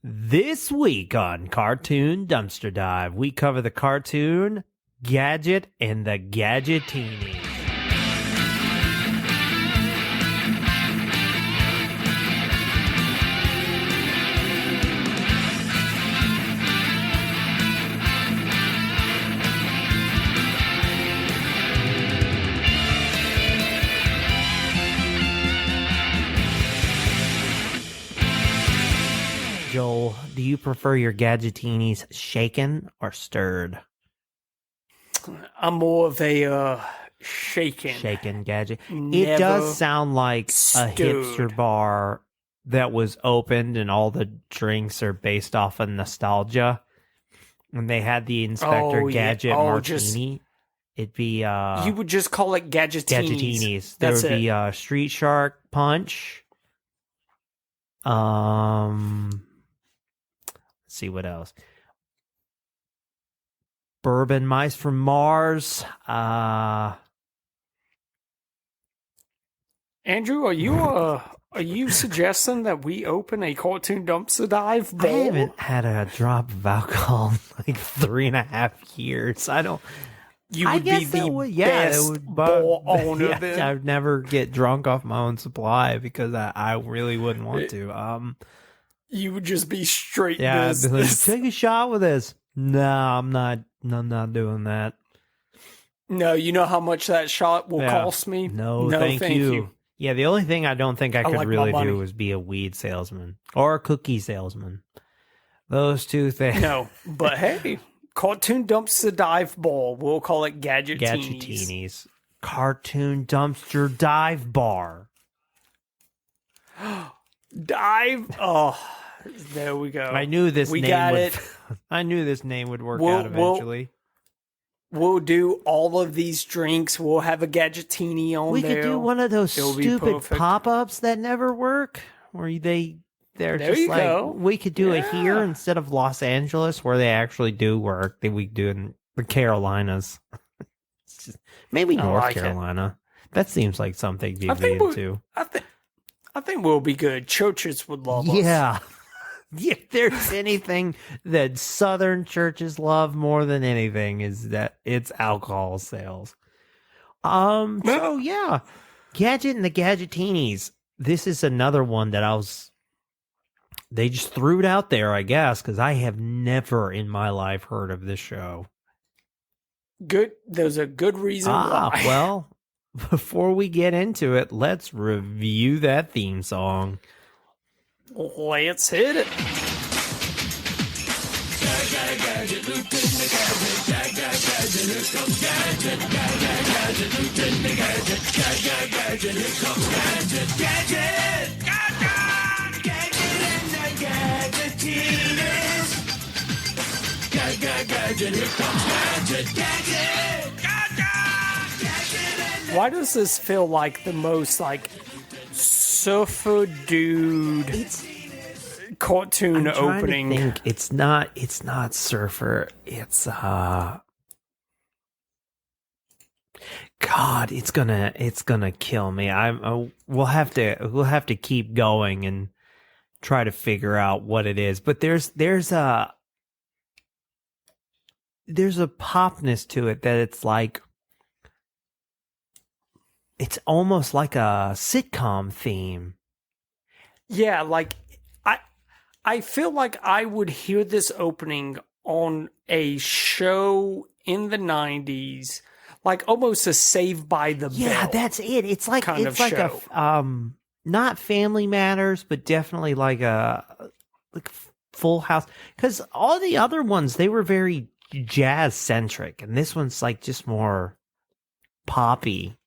This week on Cartoon Dumpster Dive, we cover the cartoon Gadget and the Gadgetinis. Joel, do you prefer your Gadgetinis shaken or stirred? I'm more of a shaken gadget. It Never does sound like stirred. a hipster bar that was opened and all the drinks are based off of nostalgia. When they had the Inspector Gadget martini, it'd be you would just call it Gadgetinis. Gadgetinis. There would be Street Shark Punch. Let's see what else. Bourbon Mice from Mars. Andrew, are you suggesting that we open a cartoon dumpster dive bowl? I haven't had a drop of alcohol in like 3.5 years. I don't. You would be the best bowl owner. Yeah, then. I'd never get drunk off my own supply because I really wouldn't want to. You would just be straight. Yeah, I'd be like, take a shot with this. No, I'm not doing that. No, you know how much that shot will cost me? No, thank you. Yeah, the only thing I don't think I could like really do is be a weed salesman or a cookie salesman. Those two things. No, but hey, cartoon dumpster dive ball. We'll call it Gadgetinis. Gadgetinis. Cartoon dumpster dive bar. Dive. Oh, there we go. I knew this I knew this name would work out eventually. We'll do all of these drinks. We'll have a Gadgetini on there. We could do one of those stupid pop-ups that never work, where they're just like, go. We could do it here instead of Los Angeles, where they actually do work. We do it in the Carolinas. Maybe North Carolina. That seems like something you'd be into. I think we'll be good. Churches would love us. Yeah. If there's anything that Southern churches love more than anything, is that it's alcohol sales. So yeah, Gadget and the Gadgetinis. This is another one that they just threw it out there, I guess, because I have never in my life heard of this show. Good. There's a good reason why. Well, before we get into it, let's review that theme song. Let's hit it. Why does this feel like the most like surfer dude cartoon opening? To think. It's not surfer. It's God, it's gonna kill me. We'll have to keep going and try to figure out what it is. But there's a popness to it that it's like, it's almost like a sitcom theme. Yeah, like I feel like I would hear this opening on a show in the 90s, like almost a Saved by the Bell. Yeah, that's it. It's like show. Not Family Matters, but definitely like Full House, because all the other ones, they were very jazz centric, and this one's like just more poppy.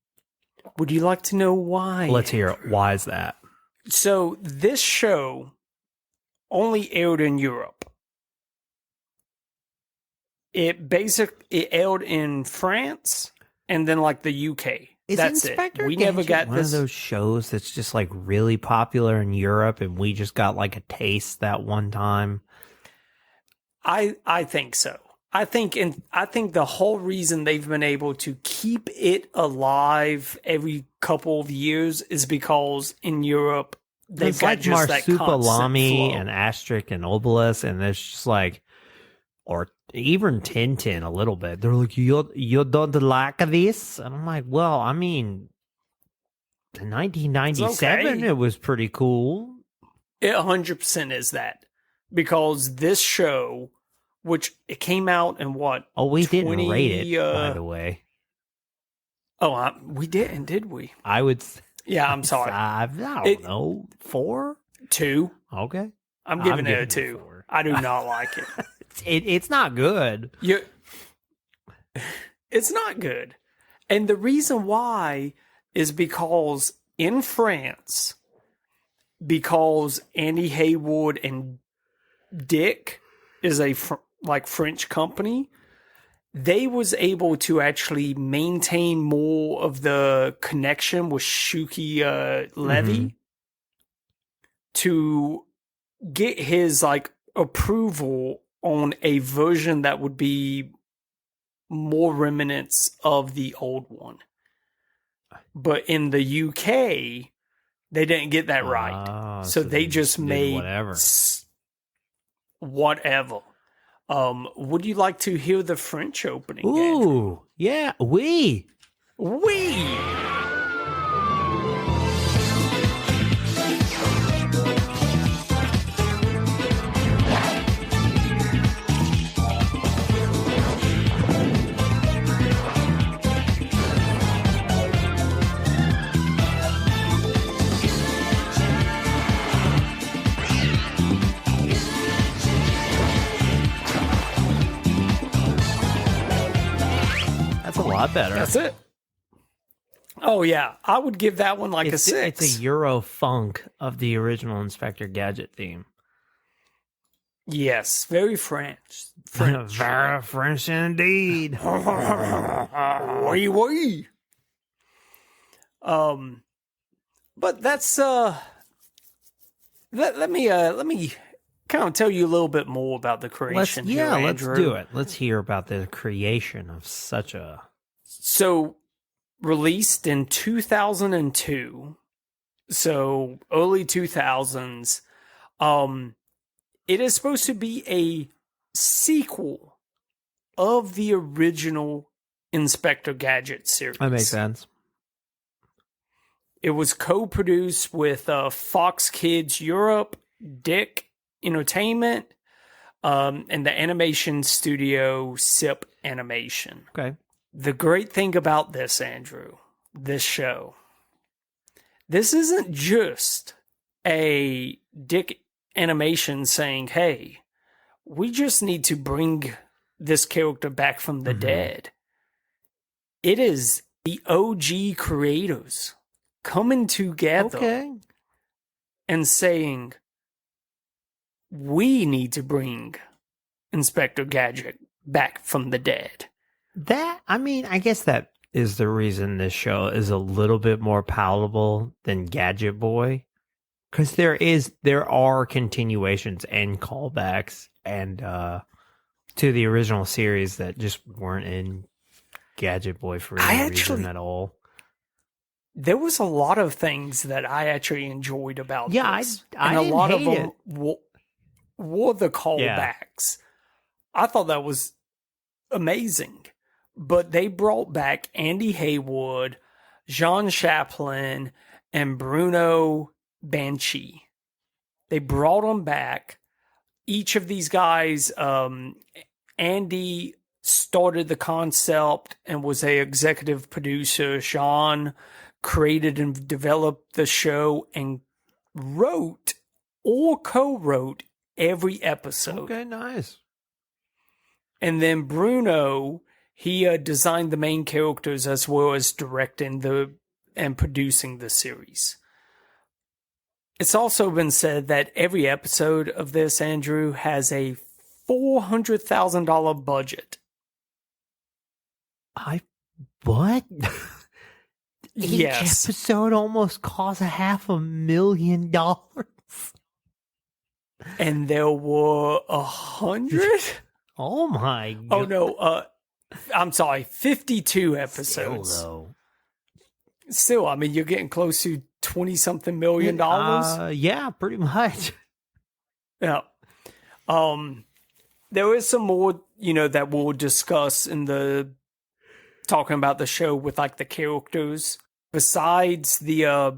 Would you like to know why? Let's hear it. Why is that? So this show only aired in Europe. It aired in France and then like the UK. That's Inspector it. We Gadget never got one of those shows that's just like really popular in Europe, and we just got like a taste that one time. I think so. I think the whole reason they've been able to keep it alive every couple of years is because in Europe they've It's got like just that constant Marsupilami flow. and Asterix and Obelix, and there's just like, or even Tintin a little bit. They're like, you don't like this? And I'm like, well, I mean, in 1997, okay. it was pretty cool. It 100% is that, because this show, which it came out in what? Oh, we 20, didn't rate it, by the way. Oh, we didn't, did we? I would. Yeah, I'm sorry. I don't know. 4? 2. Okay. I'm giving it giving a 2. 4. I do not like it. It's not good. It's not good. And the reason why is because in France, because Andy Haywood and Dick is a French company, they was able to actually maintain more of the connection with Shuki Levy to get his approval on a version that would be more remnants of the old one. But in the UK, they didn't get that right. So they just made whatever. Would you like to hear the French opening? Ooh, Andrew? Yeah, we. That's a lot better. That's it. Oh yeah, I would give that one a 6. It's a Euro funk of the original Inspector Gadget theme. Yes, very French. Very French indeed. Oui, oui. But that's let me kind of tell you a little bit more about the creation. Let's do it. Let's hear about the creation of such a. So, released in 2002, so early 2000s. It is supposed to be a sequel of the original Inspector Gadget series. That makes sense. It was co-produced with Fox Kids Europe, Dick Entertainment, and the animation studio SIP Animation. Okay. The great thing about this, Andrew, this show, this isn't just a Dick Animation saying, hey, we just need to bring this character back from the dead. It is the OG creators coming together and saying, we need to bring Inspector Gadget back from the dead. I guess that is the reason this show is a little bit more palatable than Gadget Boy. Because there are continuations and callbacks and to the original series that just weren't in Gadget Boy for any reason at all. There was a lot of things that I actually enjoyed about this. I and a lot of them were the callbacks. I thought that was amazing. But they brought back Andy Haywood, Jean Chaplin, and Bruno Banshee. They brought them back. Each of these guys, Andy started the concept and was a executive producer. Jean created and developed the show and wrote or co-wrote every episode. Okay, nice. And then Bruno, he designed the main characters as well as directing and producing the series. It's also been said that every episode of this, Andrew, has a $400,000 budget. What? Yes. Each episode almost cost $500,000. And there were 100? Oh my god. Oh no, I'm sorry, 52 episodes. Still, though. Still, I mean, you're getting close to $20-something million. Yeah, pretty much. Yeah. There is some more, that we'll discuss in the talking about the show with like the characters. Besides the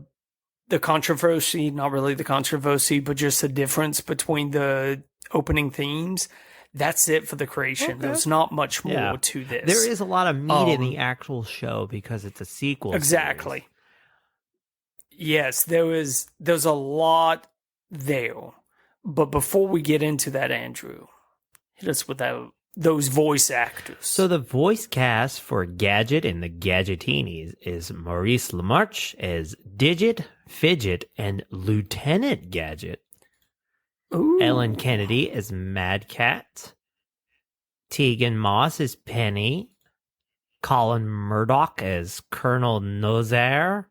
controversy, not really the controversy, but just the difference between the opening themes. That's it for the creation. Okay. There's not much more to this. There is a lot of meat in the actual show because it's a sequel. Exactly. Series. Yes, there's a lot there. But before we get into that, Andrew, hit us with those voice actors. So the voice cast for Gadget and the Gadgetinis is Maurice LaMarche as Digit, Fidget, and Lieutenant Gadget. Ooh. Ellen Kennedy as Mad Cat. Tegan Moss as Penny. Colin Murdoch as Colonel Nozaire.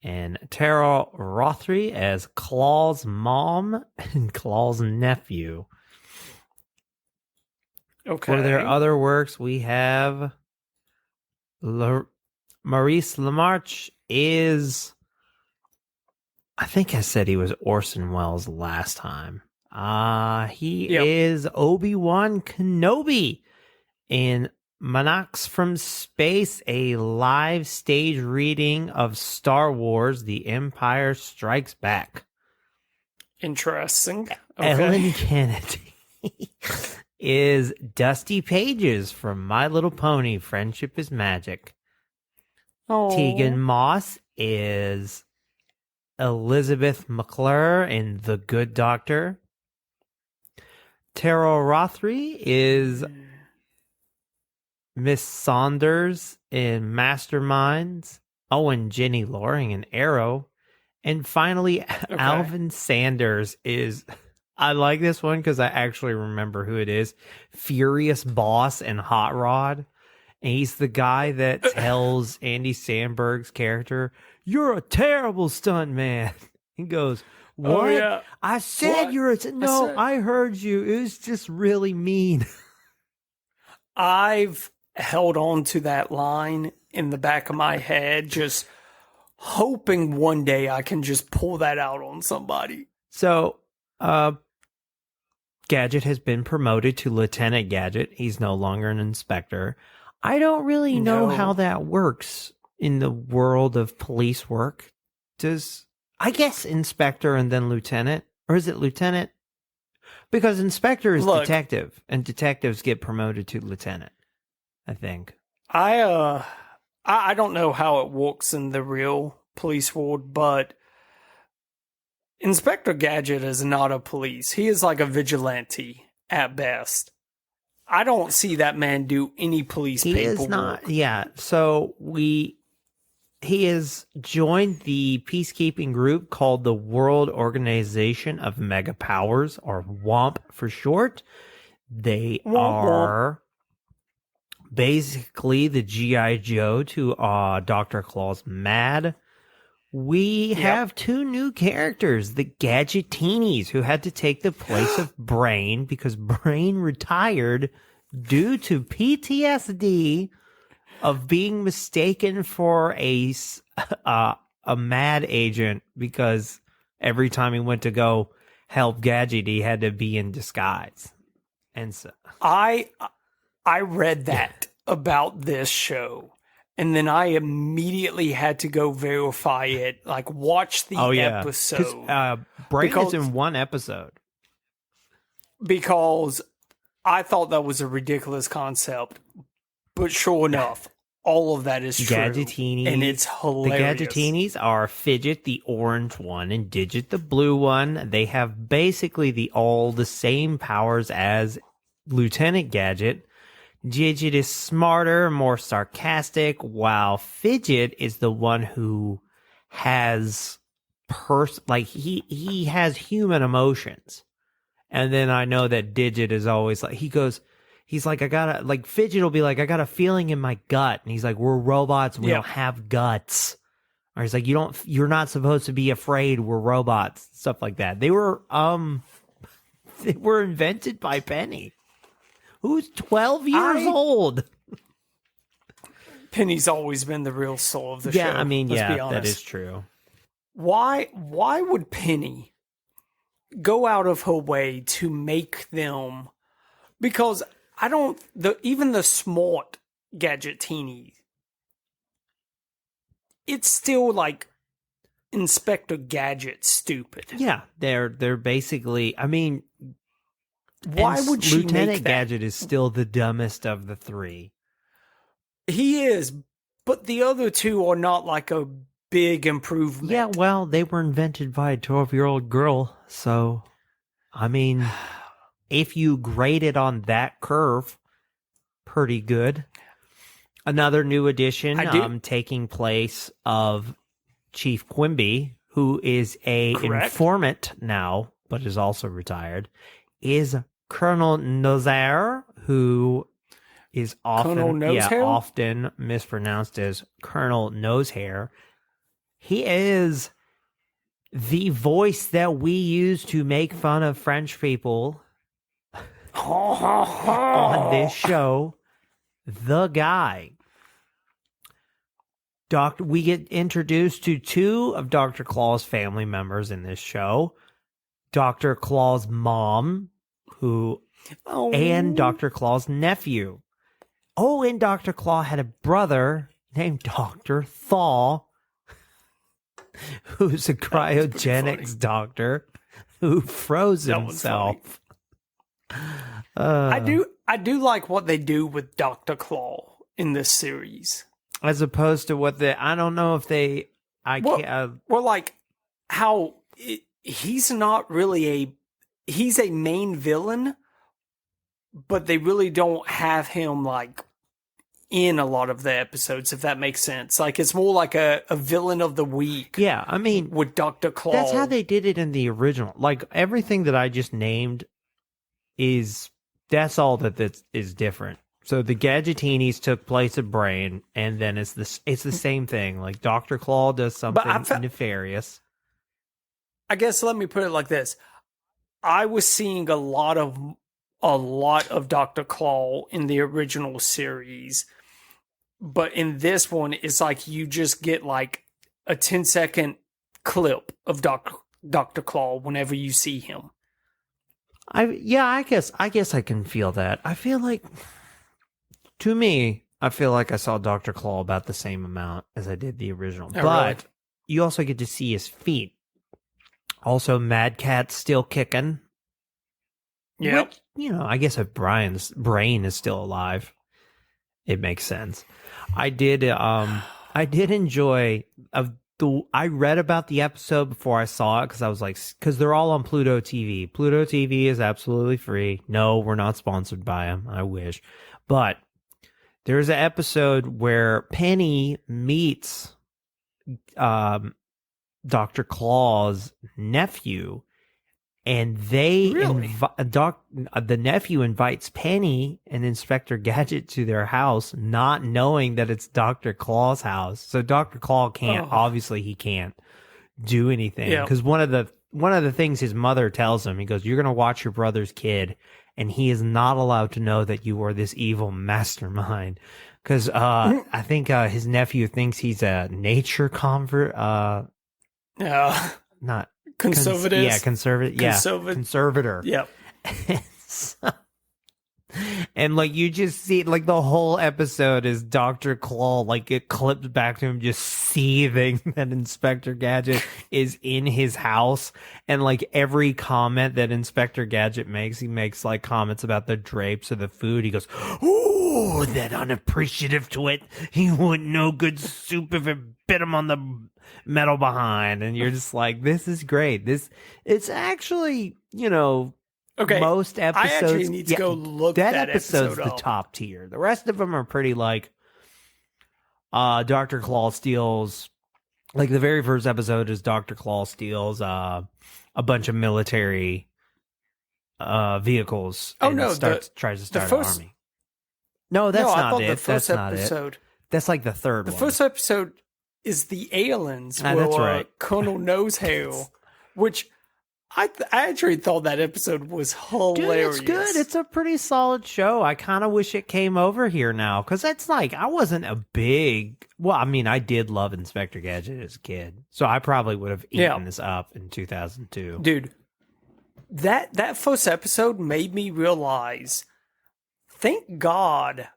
And Tara Rothery as Claw's mom and Claw's nephew. Okay. For their other works, we have Maurice LaMarche is... I think I said he was Orson Welles last time. He is Obi-Wan Kenobi in Monarchs from Space, a live stage reading of Star Wars: The Empire Strikes Back. Interesting. Okay. Ellen Kennedy is Dusty Pages from My Little Pony: Friendship is Magic. Oh. Tegan Moss is Elizabeth McClure in The Good Doctor. Tara Rothery is Miss Saunders in Masterminds. Oh, and Jenny Loring in Arrow. And finally, Alvin Sanders is... I like this one because I actually remember who it is. Furious Boss in Hot Rod. And he's the guy that tells Andy Samberg's character, "You're a terrible stunt man." He goes, "What? Oh, yeah. I said What? you're a... No, I heard you. It was just really mean." I've held on to that line in the back of my head, just hoping one day I can just pull that out on somebody. So, Gadget has been promoted to Lieutenant Gadget. He's no longer an inspector. I don't really know how that works in the world of police work. I guess inspector and then lieutenant? Or is it lieutenant? Because inspector is detective, and detectives get promoted to lieutenant, I think. I don't know how it works in the real police world, but Inspector Gadget is not a police. He is like a vigilante at best. I don't see that man do any police paperwork. He is not. Yeah. So he has joined the peacekeeping group called the World Organization of Mega Powers, or WOMP for short. They are basically the G.I. Joe to Dr. Claw's Mad. We have two new characters, the Gadgetinis, who had to take the place of Brain because Brain retired due to PTSD of being mistaken for a mad agent, because every time he went to go help Gadget, he had to be in disguise. And so I read that about this show, and then I immediately had to go verify it, like watch the episode. Brain is in one episode. Because I thought that was a ridiculous concept, but sure enough, all of that is true. Gadgetinis, and it's hilarious. The Gadgetinis are Fidget, the orange one, and Digit, the blue one. They have basically all the same powers as Lieutenant Gadget. Digit is smarter, more sarcastic, while Fidget is the one who has he has human emotions. And then I know that Digit is always like, he's like, Fidget will be like, "I got a feeling in my gut." And he's like, "We're robots. We don't have guts." Or he's like, "You're not supposed to be afraid. We're robots." Stuff like that. They were invented by Penny, who's 12 years old. Penny's always been the real soul of the show. Yeah, I mean, let's be that honest. is true. why would Penny go out of her way to make them? Because even the smart Gadgetinis, it's still like Inspector Gadget stupid. Yeah, they're basically. I mean, why would she Lieutenant make that? Gadget is still the dumbest of the three. He is, but the other two are not like a big improvement. Yeah, well, they were invented by a 12-year-old girl, so I mean, if you grade it on that curve, pretty good. Another new addition, taking place of Chief Quimby, who is a informant now, but is also retired, is Colonel Nozaire, who is often mispronounced as Colonel Nosehair. He is the voice that we use to make fun of French people on this show. The guy. We get introduced to two of Dr. Claw's family members in this show. Dr. Claw's mom, and Dr. Claw's nephew. Oh, and Dr. Claw had a brother named Dr. Thaw, who's a cryogenics doctor who froze himself. I do like what they do with Dr. Claw in this series. As opposed to I don't know if they, like how he's not really he's a main villain, but they really don't have him like in a lot of the episodes, if that makes sense. Like it's more like a villain of the week. Yeah, I mean, with Dr. Claw. That's how they did it in the original. Like everything that I just named that's all that is different. So the Gadgetinis took place of Brain, and then it's the same thing. Like Dr. Claw does something nefarious. I guess let me put it like this: I was seeing a lot of Dr. Claw in the original series, but in this one, it's like you just get like a 10-second clip of Dr. Claw whenever you see him. I guess I can feel that. I feel like. To me, I feel like I saw Dr. Claw about the same amount as I did the original. Oh, but really? You also get to see his feet. Also, Mad Cat's still kicking. Yeah. I guess if Brian's brain is still alive, it makes sense. I did enjoy. I read about the episode before I saw it because they're all on Pluto TV. Pluto TV is absolutely free. No, we're not sponsored by them. I wish, but. There's an episode where Penny meets Dr. Claw's nephew, and the nephew invites Penny and Inspector Gadget to their house, not knowing that it's Dr. Claw's house. So Dr. Claw obviously he can't do anything because one of the things his mother tells him, he goes, "You're going to watch your brother's kid." And he is not allowed to know that you are this evil mastermind. Because I think his nephew thinks he's a nature convert. Not conservative. Conservator. Yep. And like you just see like the whole episode is Dr. Claw, like it clips back to him just seething that Inspector Gadget is in his house, and like every comment that Inspector Gadget makes, he makes like comments about the drapes or the food. He goes, "Ooh, that unappreciative twit. He wouldn't know good soup if it bit him on the metal behind." And you're just like, this is great. It's actually, okay, most episodes. I actually need to go look that episode's episode the top tier. The rest of them are pretty like Dr. Claw steals. Like the very first episode is Dr. Claw steals a bunch of military vehicles. Oh no! Tries to start an army. No, that's not it. That's not it. That's like the third one. The first episode is the aliens. That's right. Colonel Nosehair, which I actually thought that episode was hilarious. Dude, it's good. It's a pretty solid show. I kind of wish it came over here now, because that's like, I wasn't a big, well, I mean, I did love Inspector Gadget as a kid, so I probably would have eaten this up in 2002. Dude, that first episode made me realize, thank God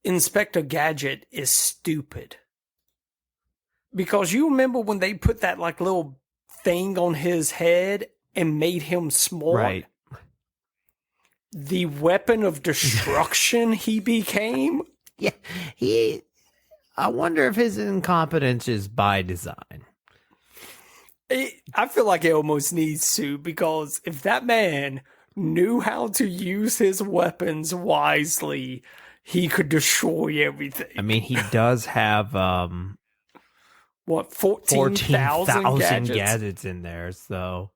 Inspector Gadget is stupid. Because you remember when they put that like little thing on his head and made him smart? Right. The weapon of destruction he became? Yeah, I wonder if his incompetence is by design. I feel like it almost needs to, because if that man knew how to use his weapons wisely, he could destroy everything. I mean, he does have what, 14,000 gadgets in there, so.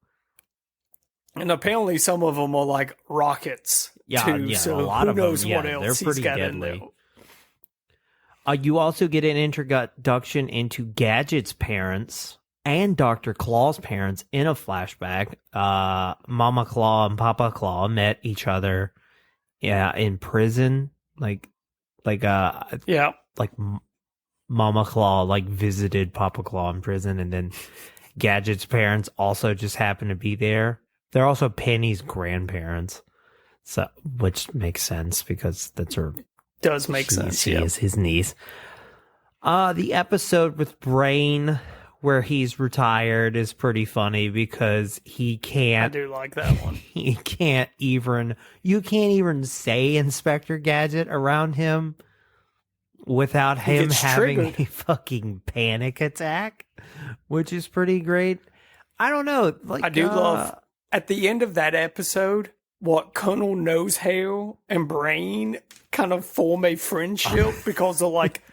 And apparently some of them are like rockets, too. So a lot who of knows them, what they're else pretty he's got deadly. in there. You also get an introduction into Gadget's parents and Dr. Claw's parents in a flashback. Mama Claw and Papa Claw met each other in prison. Like Mama Claw like visited Papa Claw in prison, and then Gadget's parents also just happened to be there. They're also Penny's grandparents, so which makes sense because that's her. Does make sense. She is his niece. The episode with Brain where he's retired is pretty funny because he can't. I do like that one. You can't even say Inspector Gadget around him without him having a fucking panic attack, which is pretty great. I don't know. Like, I do love at the end of that episode, what Colonel Nosehair and Brain kind of form a friendship because they're like,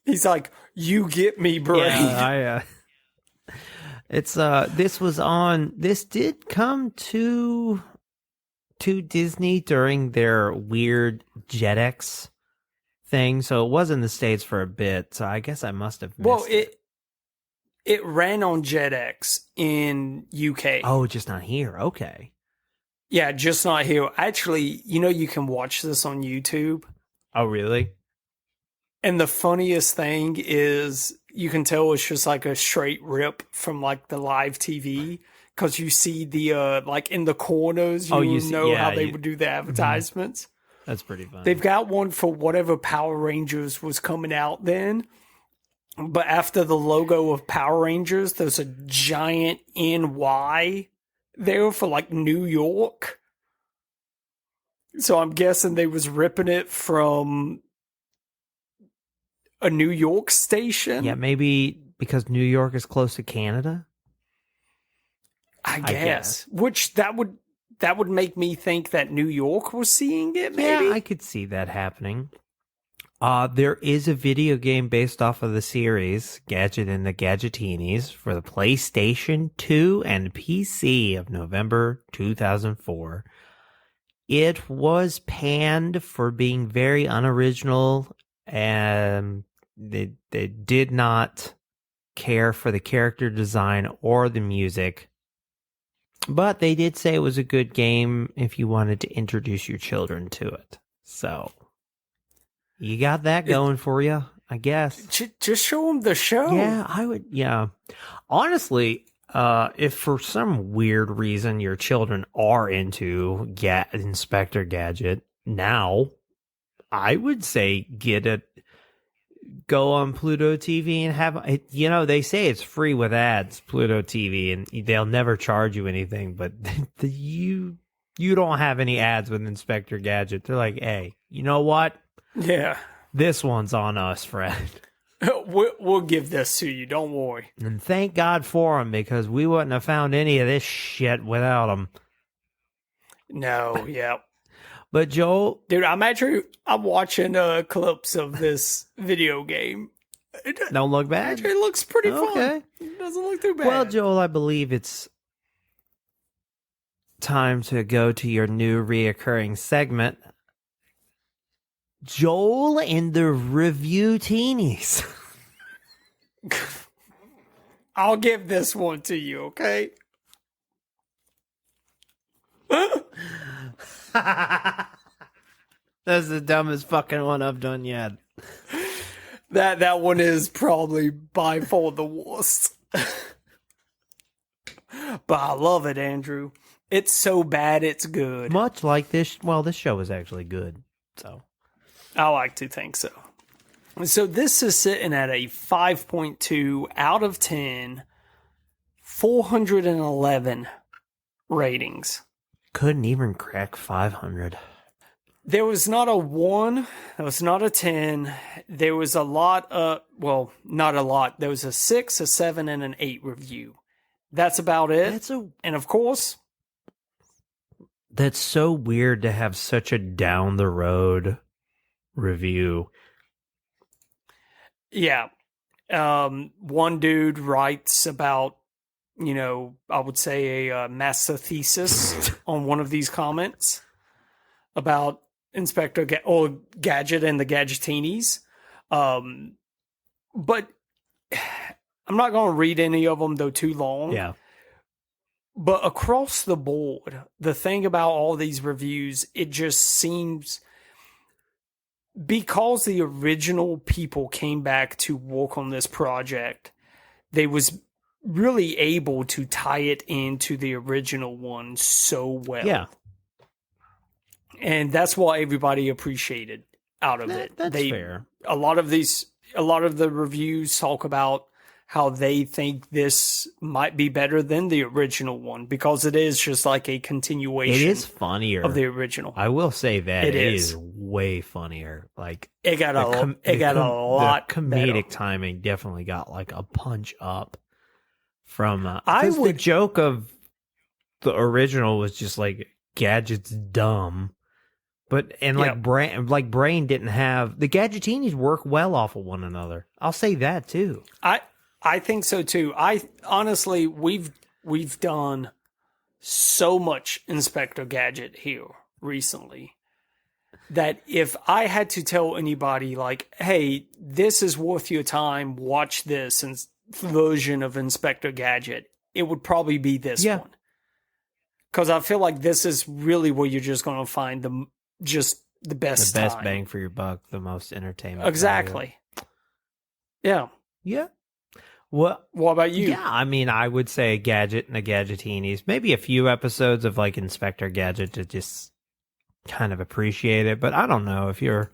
he's like, you get me, Brain. Yeah, this did come to Disney during their weird JetX thing, so it was in the States for a bit, so I guess I must have missed it. It ran on JetX in UK. Oh, just not here. Okay. Yeah, just not here. Actually, you can watch this on YouTube. Oh, really? And the funniest thing is you can tell it's just like a straight rip from like the live TV, because you see the like in the corners, how they would do the advertisements. That's pretty funny. They've got one for whatever Power Rangers was coming out then. But after the logo of Power Rangers, there's a giant NY there for like New York. So I'm guessing they was ripping it from a New York station. Yeah, maybe because New York is close to Canada. I guess. Which that would make me think that New York was seeing it, maybe? Yeah, I could see that happening. There is a video game based off of the series, Gadget and the Gadgetinis, for the PlayStation 2 and PC of November 2004. It was panned for being very unoriginal, and they did not care for the character design or the music. But they did say it was a good game if you wanted to introduce your children to it. So you got that going for you, I guess. Just show them the show. Yeah, I would. Yeah. Honestly, if for some weird reason your children are into Inspector Gadget now, I would say go on Pluto TV and have it. They say it's free with ads, Pluto TV, and they'll never charge you anything, but you don't have any ads with Inspector Gadget. They're like, hey, you know what? Yeah. This one's on us, Fred. We'll give this to you. Don't worry. And thank God for them, because we wouldn't have found any of this shit without them. No, yeah. But Joel, dude, I'm watching clips of this video game. Don't look bad. Actually, it looks pretty fun. It doesn't look too bad. Well, Joel, I believe it's time to go to your new reoccurring segment, Joel and the Review Teenies. I'll give this one to you, okay? That's the dumbest fucking one I've done yet. That one is probably by far the worst. But I love it, Andrew. It's so bad it's good. Much like this, well, this show is actually good. So I like to think so. So this is sitting at a 5.2 out of 10, 411 ratings. couldn't even crack 500. There was not a 1, there was not a 10, there was a lot of, well, not a lot, there was a 6, a 7, and an 8 review. That's about it. And of course, that's so weird to have such a down the road review. Yeah. One dude writes about, I would say a master thesis on one of these comments about Inspector Gadget and the Gadgetinis. But I'm not going to read any of them, though, too long. Yeah. But across the board, the thing about all these reviews, it just seems, because the original people came back to work on this project, they was really able to tie it into the original one so well. Yeah. And that's what everybody appreciated out of it. That's fair. A lot of the reviews talk about how they think this might be better than the original one because it is just like a continuation. It is funnier of the original. I will say that it is way funnier. Like it got a lot. The comedic better. timing definitely got like a punch up from. The joke of the original was just like Gadget's dumb. But Brain didn't have the Gadgetinis work well off of one another. I'll say that too. I think so too. I honestly we've done so much Inspector Gadget here recently that if I had to tell anybody like, hey, this is worth your time, watch this version of Inspector Gadget, it would probably be this one. Because I feel like this is really where you're just going to find the best time. Bang for your buck, the most entertainment. Exactly. Value. Yeah. What about you? Yeah, I mean, I would say Gadget and the Gadgetinis. Maybe a few episodes of like Inspector Gadget to just kind of appreciate it. But I don't know if you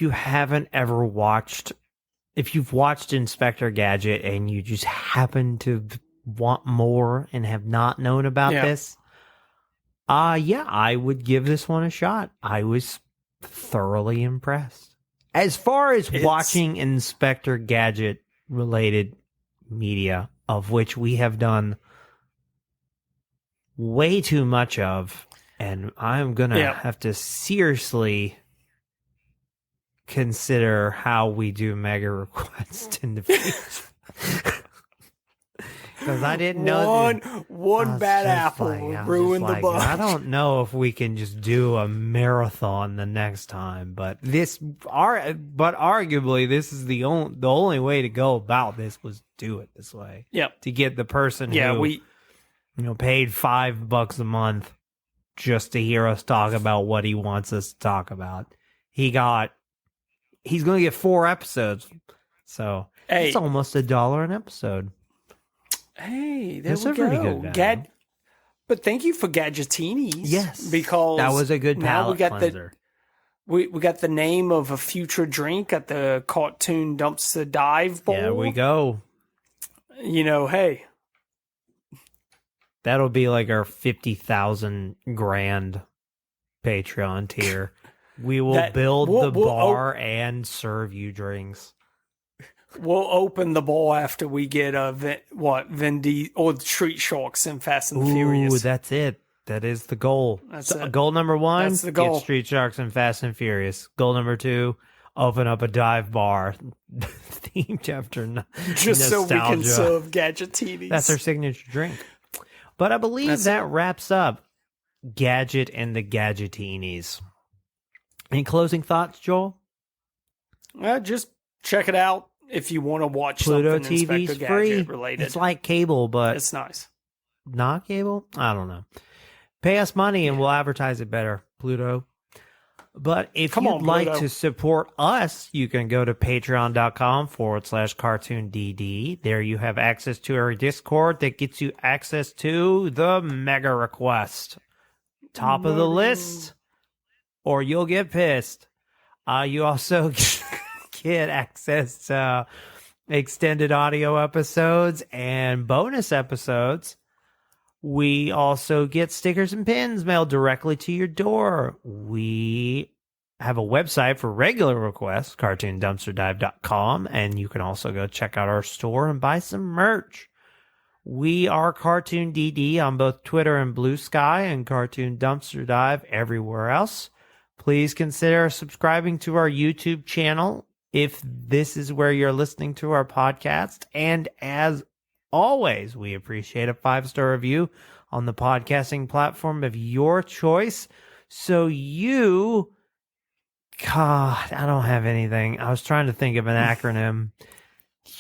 haven't ever watched, if you've watched Inspector Gadget and you just happen to want more and have not known about this, I would give this one a shot. I was thoroughly impressed. As far as watching Inspector Gadget related media, of which we have done way too much of, and I'm going to have to seriously consider how we do Mega Request in the future. Because I didn't know one bad apple ruined the bunch. I don't know if we can just do a marathon the next time, but arguably this is the only way to go about this was do it this way. Yep. To get the person who paid $5 a month just to hear us talk about what he wants us to talk about. He's going to get 4 episodes, so it's almost $1 an episode. Hey, that's a pretty good value. But thank you for Gadgetinis. Yes, because that was a good palate cleanser. We got the name of a future drink at the Cartoon Dumpster Dive Bowl. There we go. Hey, that'll be like our 50,000 grand Patreon tier. We will build the bar and serve you drinks. We'll open the ball after we get Vin Diesel or Street Sharks in Fast and Furious. Ooh, that's it. That is the goal. That's it. Goal number 1, that's the goal. Get Street Sharks and Fast and Furious. Goal number 2, open up a dive bar themed after just nostalgia. So we can serve Gadgetinis. That's our signature drink. But I believe that wraps up Gadget and the Gadgetinis. Any closing thoughts, Joel? Just check it out. If you want to watch Pluto something TV's Inspector free. Gadget related. It's like cable, but it's nice. not cable? I don't know. Pay us money and we'll advertise it better, Pluto. But if you'd like to support us, you can go to patreon.com/cartoondd. There you have access to our Discord that gets you access to the mega request. Top of the list, or you'll get pissed. You also get access to extended audio episodes and bonus episodes. We also get stickers and pins mailed directly to your door. We have a website for regular requests, cartoondumpsterdive.com, and you can also go check out our store and buy some merch. We are Cartoon DD on both Twitter and Blue Sky, and Cartoon Dumpster Dive everywhere else. Please consider subscribing to our YouTube channel if this is where you're listening to our podcast. And as always, we appreciate a 5-star review on the podcasting platform of your choice. So God, I don't have anything. I was trying to think of an acronym.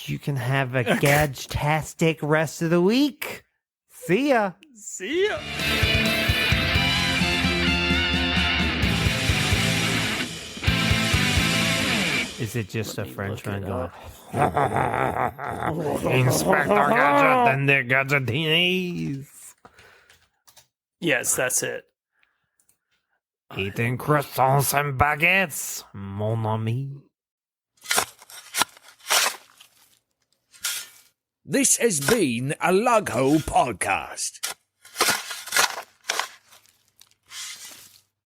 You can have a gadgetastic rest of the week. See ya. See ya. Is it just a Frenchman going, Inspector Gadget and the Gadgetinis? Yes, that's it. Eating croissants and baguettes, mon ami. This has been a Lughole podcast.